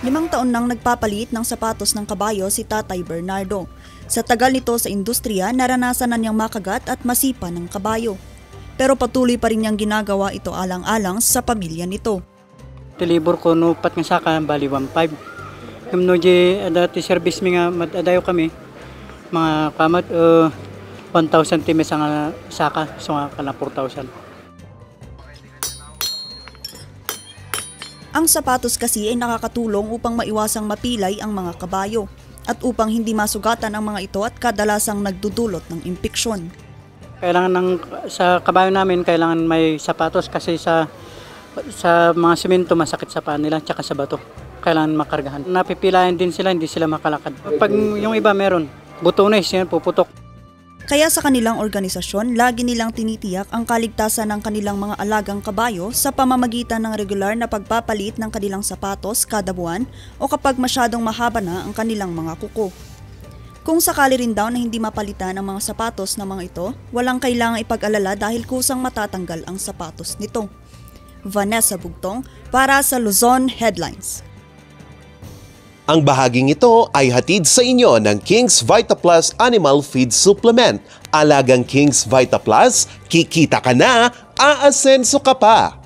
Limang taon nang nagpapalit ng sapatos ng kabayo si Tatay Bernardo. Sa tagal nito sa industriya, naranasan na niyang makagat at masipa ng kabayo. Pero patuloy pa rin niyang ginagawa ito alang-alang sa pamilya nito. Tilibor ko no pat nga saka bali 1.5. Kung no di dati service mi nga madadayo kami mga kamat 1,000 times ang saka so nga kana 4,000. Ang sapatos kasi ay nakakatulong upang maiwasang mapilay ang mga kabayo at upang hindi masugatan ang mga ito at kadalasang nagdudulot ng impeksyon. Kailangan sa kabayo namin kailangan may sapatos kasi sa mga semento masakit sa paa nila tsaka sa bato. Kailangan makargahan. Napipilayan din sila, hindi sila makalakad. Pag yung iba meron, butones yan, puputok. Kaya sa kanilang organisasyon, lagi nilang tinitiyak ang kaligtasan ng kanilang mga alagang kabayo sa pamamagitan ng regular na pagpapalit ng kanilang sapatos kada buwan o kapag masyadong mahaba na ang kanilang mga kuko. Kung sakali rin daw na hindi mapalitan ang mga sapatos ng mga ito, walang kailangang ipag-alala dahil kusang matatanggal ang sapatos nito. Vanessa Bugtong para sa Luzon Headlines. Ang bahaging ito ay hatid sa inyo ng King's Vita Plus Animal Feed Supplement. Alagang King's Vita Plus, kikita ka na, aasenso ka pa!